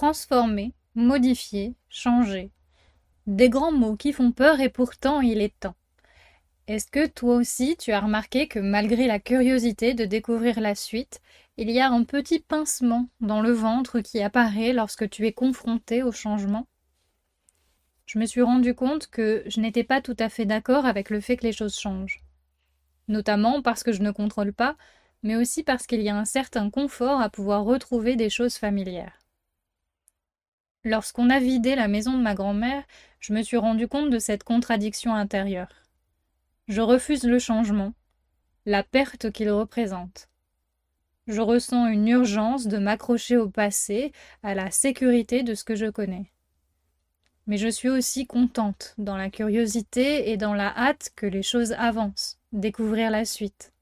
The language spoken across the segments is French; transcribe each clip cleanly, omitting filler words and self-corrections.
Transformer, modifier, changer. Des grands mots qui font peur et pourtant il est temps. Est-ce que toi aussi tu as remarqué que malgré la curiosité de découvrir la suite, il y a un petit pincement dans le ventre qui apparaît lorsque tu es confronté au changement? Je me suis rendu compte que je n'étais pas tout à fait d'accord avec le fait que les choses changent. Notamment parce que je ne contrôle pas, mais aussi parce qu'il y a un certain confort à pouvoir retrouver des choses familières. Lorsqu'on a vidé la maison de ma grand-mère, je me suis rendu compte de cette contradiction intérieure. Je refuse le changement, la perte qu'il représente. Je ressens une urgence de m'accrocher au passé, à la sécurité de ce que je connais. Mais je suis aussi contente dans la curiosité et dans la hâte que les choses avancent, découvrir la suite.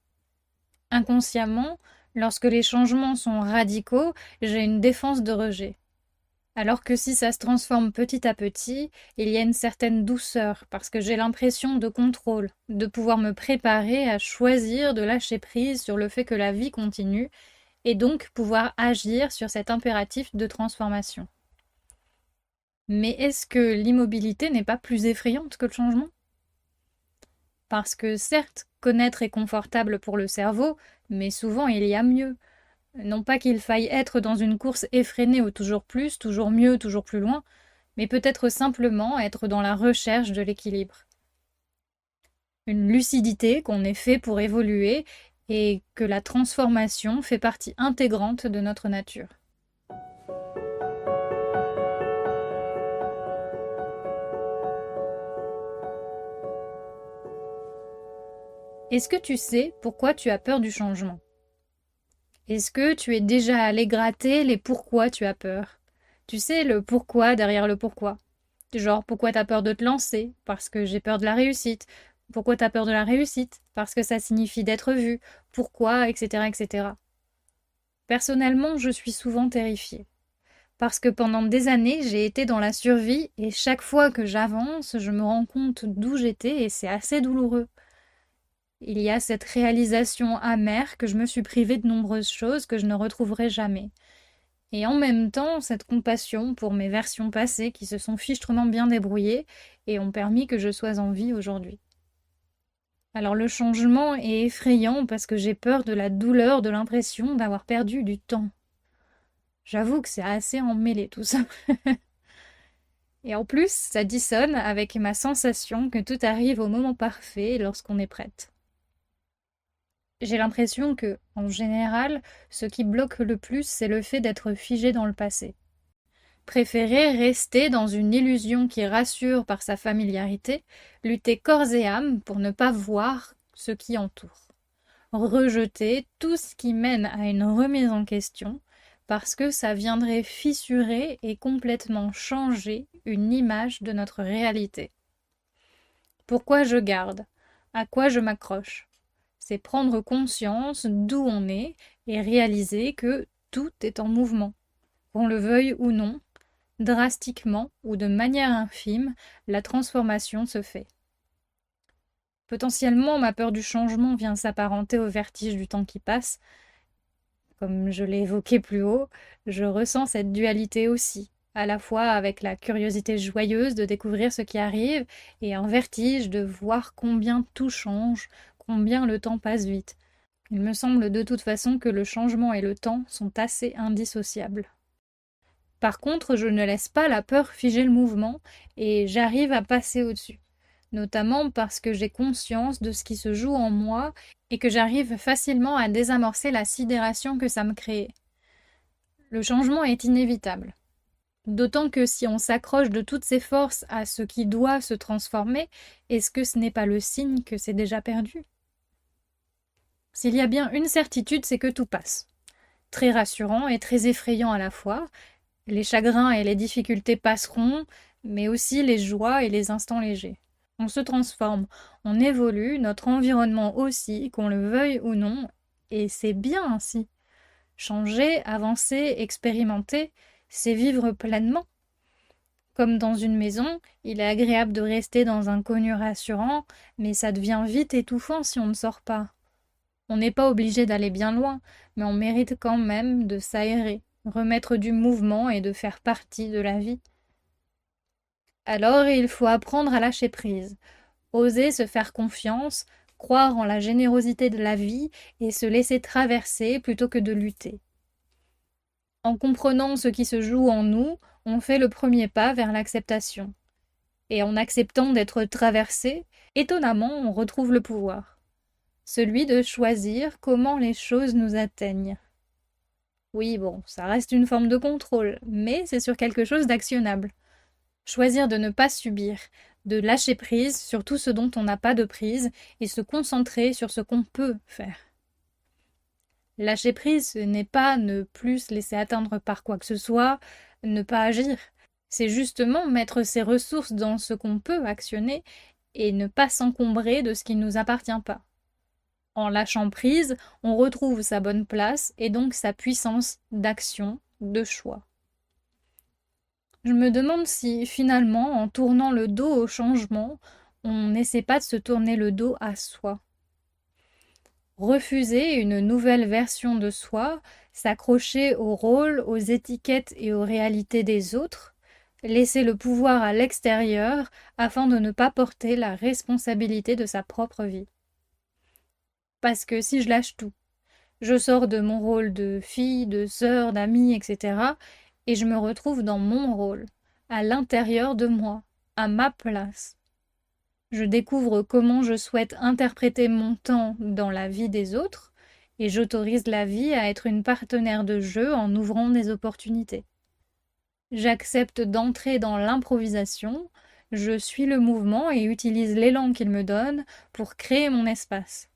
Inconsciemment, lorsque les changements sont radicaux, j'ai une défense de rejet. Alors que si ça se transforme petit à petit, il y a une certaine douceur, parce que j'ai l'impression de contrôle, de pouvoir me préparer à choisir de lâcher prise sur le fait que la vie continue, et donc pouvoir agir sur cet impératif de transformation. Mais est-ce que l'immobilité n'est pas plus effrayante que le changement? Parce que certes, connaître est confortable pour le cerveau, mais souvent il y a mieux. Non pas qu'il faille être dans une course effrénée au toujours plus, toujours mieux, toujours plus loin, mais peut-être simplement être dans la recherche de l'équilibre. Une lucidité qu'on est fait pour évoluer et que la transformation fait partie intégrante de notre nature. Est-ce que tu sais pourquoi tu as peur du changement? Est-ce que tu es déjà allé gratter les pourquoi tu as peur? Tu sais, le pourquoi derrière le pourquoi. Genre, pourquoi t'as peur de te lancer? Parce que j'ai peur de la réussite. Pourquoi t'as peur de la réussite? Parce que ça signifie d'être vu. Pourquoi? Etc., etc. Personnellement, je suis souvent terrifiée. Parce que pendant des années, j'ai été dans la survie et chaque fois que j'avance, je me rends compte d'où j'étais et c'est assez douloureux. Il y a cette réalisation amère que je me suis privée de nombreuses choses que je ne retrouverai jamais. Et en même temps, cette compassion pour mes versions passées qui se sont fichtrement bien débrouillées et ont permis que je sois en vie aujourd'hui. Alors le changement est effrayant parce que j'ai peur de la douleur, de l'impression d'avoir perdu du temps. J'avoue que c'est assez emmêlé tout ça. Et en plus, ça dissonne avec ma sensation que tout arrive au moment parfait lorsqu'on est prête. J'ai l'impression que, en général, ce qui bloque le plus, c'est le fait d'être figé dans le passé. Préférer rester dans une illusion qui rassure par sa familiarité, lutter corps et âme pour ne pas voir ce qui entoure. Rejeter tout ce qui mène à une remise en question, parce que ça viendrait fissurer et complètement changer une image de notre réalité. Pourquoi je garde? À quoi je m'accroche? C'est prendre conscience d'où on est et réaliser que tout est en mouvement. Qu'on le veuille ou non, drastiquement ou de manière infime, la transformation se fait. Potentiellement, ma peur du changement vient s'apparenter au vertige du temps qui passe. Comme je l'ai évoqué plus haut, je ressens cette dualité aussi, à la fois avec la curiosité joyeuse de découvrir ce qui arrive et un vertige de voir combien tout change, combien le temps passe vite. Il me semble de toute façon que le changement et le temps sont assez indissociables. Par contre, je ne laisse pas la peur figer le mouvement et j'arrive à passer au-dessus, notamment parce que j'ai conscience de ce qui se joue en moi et que j'arrive facilement à désamorcer la sidération que ça me crée. Le changement est inévitable. D'autant que si on s'accroche de toutes ses forces à ce qui doit se transformer, est-ce que ce n'est pas le signe que c'est déjà perdu? S'il y a bien une certitude, c'est que tout passe. Très rassurant et très effrayant à la fois. Les chagrins et les difficultés passeront, mais aussi les joies et les instants légers. On se transforme, on évolue, notre environnement aussi, qu'on le veuille ou non, et c'est bien ainsi. Changer, avancer, expérimenter, c'est vivre pleinement. Comme dans une maison, il est agréable de rester dans un connu rassurant, mais ça devient vite étouffant si on ne sort pas. On n'est pas obligé d'aller bien loin, mais on mérite quand même de s'aérer, remettre du mouvement et de faire partie de la vie. Alors il faut apprendre à lâcher prise, oser se faire confiance, croire en la générosité de la vie et se laisser traverser plutôt que de lutter. En comprenant ce qui se joue en nous, on fait le premier pas vers l'acceptation. Et en acceptant d'être traversé, étonnamment, on retrouve le pouvoir. Celui de choisir comment les choses nous atteignent. Oui, bon, ça reste une forme de contrôle, mais c'est sur quelque chose d'actionnable. Choisir de ne pas subir, de lâcher prise sur tout ce dont on n'a pas de prise et se concentrer sur ce qu'on peut faire. Lâcher prise, ce n'est pas ne plus se laisser atteindre par quoi que ce soit, ne pas agir. C'est justement mettre ses ressources dans ce qu'on peut actionner et ne pas s'encombrer de ce qui ne nous appartient pas. En lâchant prise, on retrouve sa bonne place et donc sa puissance d'action, de choix. Je me demande si, finalement, en tournant le dos au changement, on n'essaie pas de se tourner le dos à soi. Refuser une nouvelle version de soi, s'accrocher aux rôles, aux étiquettes et aux réalités des autres, laisser le pouvoir à l'extérieur afin de ne pas porter la responsabilité de sa propre vie. Parce que si je lâche tout, je sors de mon rôle de fille, de sœur, d'amie, etc. et je me retrouve dans mon rôle, à l'intérieur de moi, à ma place. Je découvre comment je souhaite interpréter mon temps dans la vie des autres et j'autorise la vie à être une partenaire de jeu en ouvrant des opportunités. J'accepte d'entrer dans l'improvisation, je suis le mouvement et utilise l'élan qu'il me donne pour créer mon espace.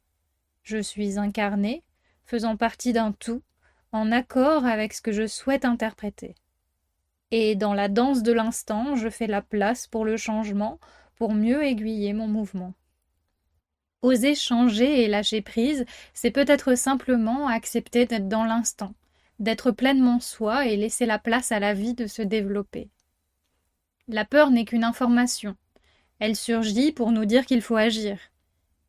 Je suis incarnée, faisant partie d'un tout, en accord avec ce que je souhaite interpréter. Et dans la danse de l'instant, je fais la place pour le changement, pour mieux aiguiller mon mouvement. Oser changer et lâcher prise, c'est peut-être simplement accepter d'être dans l'instant, d'être pleinement soi et laisser la place à la vie de se développer. La peur n'est qu'une information. Elle surgit pour nous dire qu'il faut agir.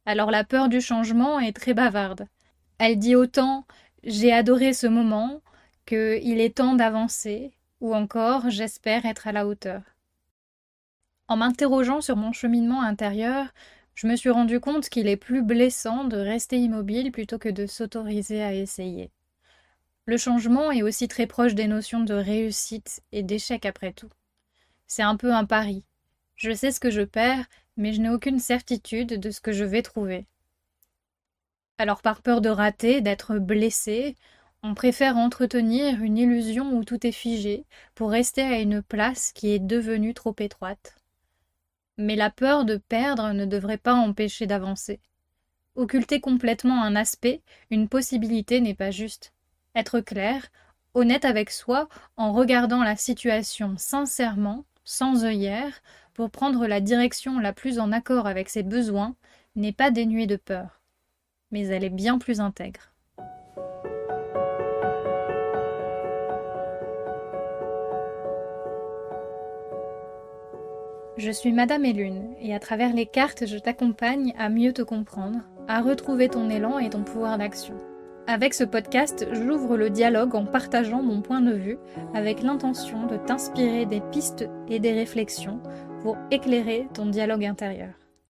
Alors la peur du changement est très bavarde. Elle dit autant « j'ai adoré ce moment » que « il est temps d'avancer » ou encore « j'espère être à la hauteur ». En m'interrogeant sur mon cheminement intérieur, je me suis rendu compte qu'il est plus blessant de rester immobile plutôt que de s'autoriser à essayer. Le changement est aussi très proche des notions de réussite et d'échec après tout. C'est un peu un pari. Je sais ce que je perds, mais je n'ai aucune certitude de ce que je vais trouver. Alors par peur de rater, d'être blessé, on préfère entretenir une illusion où tout est figé pour rester à une place qui est devenue trop étroite. Mais la peur de perdre ne devrait pas empêcher d'avancer. Occulter complètement un aspect, une possibilité n'est pas juste. Être clair, honnête avec soi, en regardant la situation sincèrement, sans œillère, pour prendre la direction la plus en accord avec ses besoins, n'est pas dénuée de peur. Mais elle est bien plus intègre. Je suis Madame Elune, et à travers les cartes, je t'accompagne à mieux te comprendre, à retrouver ton élan et ton pouvoir d'action. Avec ce podcast, j'ouvre le dialogue en partageant mon point de vue, avec l'intention de t'inspirer des pistes et des réflexions pour éclairer ton dialogue intérieur.